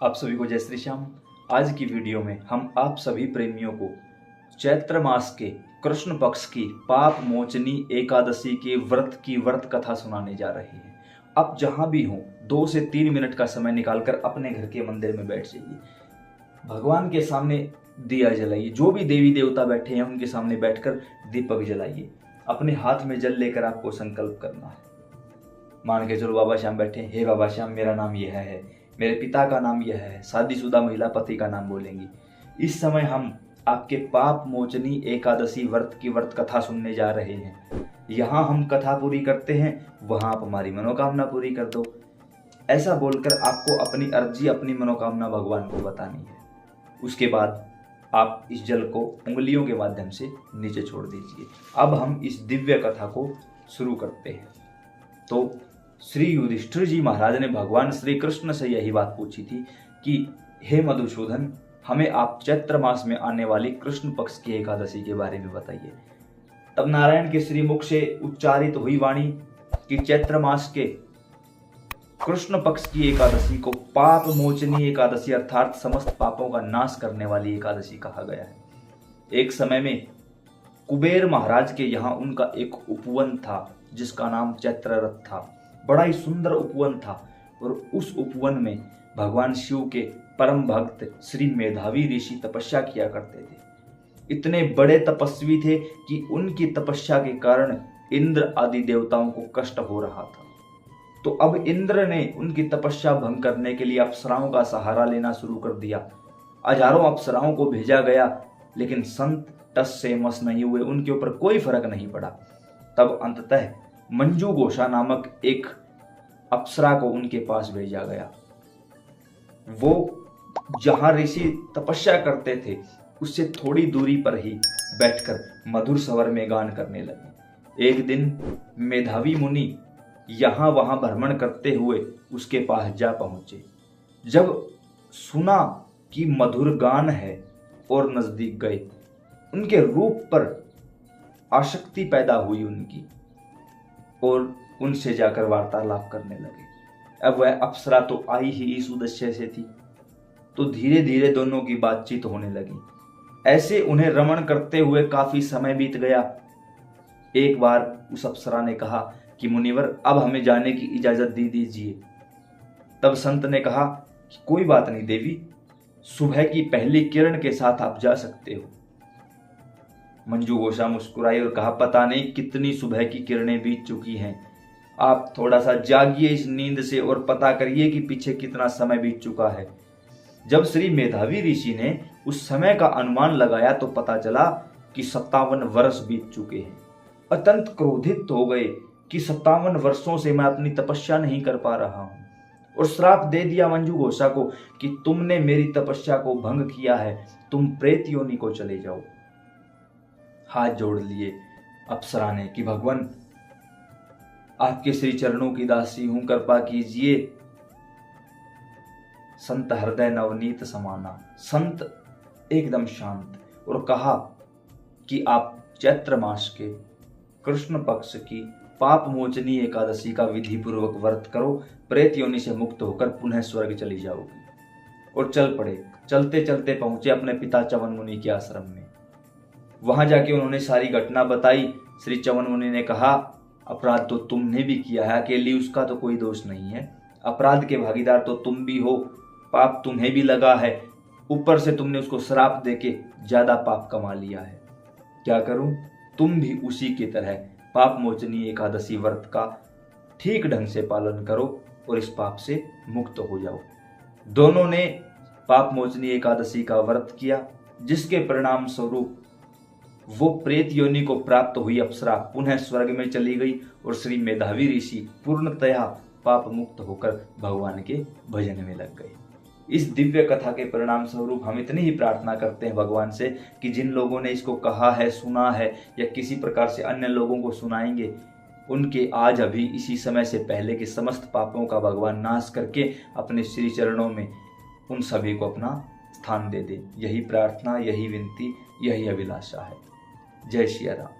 आप सभी को जय श्री श्याम। आज की वीडियो में हम आप सभी प्रेमियों को चैत्र मास के कृष्ण पक्ष की पाप मोचनी एकादशी के व्रत की व्रत कथा सुनाने जा रहे हैं। आप जहां भी हों 2 से 3 मिनट का समय निकालकर अपने घर के मंदिर में बैठ जाइए, भगवान के सामने दिया जलाइए, जो भी देवी देवता बैठे हैं उनके सामने बैठकर दीपक जलाइए। अपने हाथ में जल लेकर आपको संकल्प करना है। मान के चलो बाबा श्याम बैठे, हे बाबा श्याम मेरा नाम यह है, मेरे पिता का नाम यह है, शादीशुदा महिला पति का नाम बोलेंगी। इस समय हम आपके पाप मोचनी एकादशी व्रत की व्रत कथा सुनने जा रहे हैं। यहाँ हम कथा पूरी करते हैं, वहां आप हमारी मनोकामना पूरी कर दो। ऐसा बोलकर आपको अपनी अर्जी, अपनी मनोकामना भगवान को बतानी है। उसके बाद आप इस जल को उंगलियों के माध्यम से नीचे छोड़ दीजिए। अब हम इस दिव्य कथा को शुरू करते हैं। तो श्री युधिष्ठिर जी महाराज ने भगवान श्री कृष्ण से यही बात पूछी थी कि हे मधुसूदन, हमें आप चैत्र मास में आने वाली कृष्ण पक्ष की एकादशी के बारे में बताइए। तब नारायण के श्री मुख से उच्चारित हुई वाणी कि चैत्र मास के कृष्ण पक्ष की एकादशी को पाप मोचनी एकादशी अर्थात समस्त पापों का नाश करने वाली एकादशी कहा गया है। एक समय में कुबेर महाराज के यहाँ उनका एक उपवन था जिसका नाम चैत्ररथ था। बड़ा ही सुंदर उपवन था और उस उपवन में भगवान शिव के परम भक्त श्री मेधावी ऋषि तपस्या किया करते थे। इतने बड़े तपस्वी थे कि उनकी तपस्या के कारण इंद्र आदि देवताओं को कष्ट हो रहा था। तो अब इंद्र ने उनकी तपस्या भंग करने के लिए अप्सराओं का सहारा लेना शुरू कर दिया। हजारों अप्सराओं को भेजा गया, लेकिन संत टस से मस नहीं हुए, उनके ऊपर कोई फर्क नहीं पड़ा। तब अंततः मंजू घोषा नामक एक अप्सरा को उनके पास भेजा गया। वो जहां ऋषि तपस्या करते थे उससे थोड़ी दूरी पर ही बैठकर मधुर स्वर में गान करने लगे। एक दिन मेधावी मुनि यहां वहां भ्रमण करते हुए उसके पास जा पहुंचे। जब सुना कि मधुर गान है और नजदीक गए, उनके रूप पर आसक्ति पैदा हुई उनकी, और उनसे जाकर वार्तालाप करने लगे। अब वह अप्सरा तो आई ही इस उद्देश्य से थी, तो धीरे धीरे दोनों की बातचीत होने लगी। ऐसे उन्हें रमण करते हुए काफी समय बीत गया। एक बार उस अप्सरा ने कहा कि मुनिवर, अब हमें जाने की इजाजत दे दीजिए। तब संत ने कहा कि कोई बात नहीं देवी, सुबह की पहली किरण के साथ आप जा सकते हो। मंजू घोषा मुस्कुराई और कहा, पता नहीं कितनी सुबह की किरणें बीत चुकी हैं, आप थोड़ा सा जागिए इस नींद से और पता करिए कि पीछे कितना समय बीत चुका है। जब श्री मेधावी ऋषि ने उस समय का अनुमान लगाया तो पता चला कि 57 वर्ष बीत चुके हैं। अत्यंत क्रोधित हो गए कि 57 वर्षों से मैं अपनी तपस्या नहीं कर पा रहा हूं, और श्राप दे दिया मंजू घोषा को कि तुमने मेरी तपस्या को भंग किया है, तुम प्रेत योनि को चले जाओ। हाथ जोड़ लिए अप्सरा ने कि भगवान, आपके श्री चरणों की दासी हूं, कृपा कीजिए। संत हृदय नवनीत समाना, संत एकदम शांत, और कहा कि आप चैत्र मास के कृष्ण पक्ष की पाप मोचनी एकादशी का विधि पूर्वक व्रत करो, प्रेत योनि से मुक्त होकर पुनः स्वर्ग चली जाओगी। और चल पड़े। चलते चलते पहुंचे अपने पिता च्यवन मुनि के आश्रम में। वहां जाके उन्होंने सारी घटना बताई। श्री च्यवन मुनि ने कहा, अपराध तो तुमने भी किया है, अकेली उसका तो कोई दोष नहीं है। अपराध के भागीदार तो तुम भी हो, पाप तुम्हें भी लगा है, ऊपर से तुमने उसको श्राप देके ज्यादा पाप कमा लिया है। क्या करूं, तुम भी उसी की तरह पाप मोचनी एकादशी व्रत का ठीक ढंग से पालन करो और इस पाप से मुक्त हो जाओ। दोनों ने पाप मोचनी एकादशी का व्रत किया, जिसके परिणाम स्वरूप वो प्रेत योनि को प्राप्त हुई अप्सरा पुनः स्वर्ग में चली गई और श्री मेधावी ऋषि पूर्णतया पाप मुक्त होकर भगवान के भजन में लग गए। इस दिव्य कथा के परिणाम स्वरूप हम इतनी ही प्रार्थना करते हैं भगवान से कि जिन लोगों ने इसको कहा है, सुना है, या किसी प्रकार से अन्य लोगों को सुनाएंगे, उनके आज अभी इसी समय से पहले के समस्त पापों का भगवान नाश करके अपने श्री चरणों में उन सभी को अपना स्थान दे दे। यही प्रार्थना, यही विनती, यही अभिलाषा है। जय श्री राम।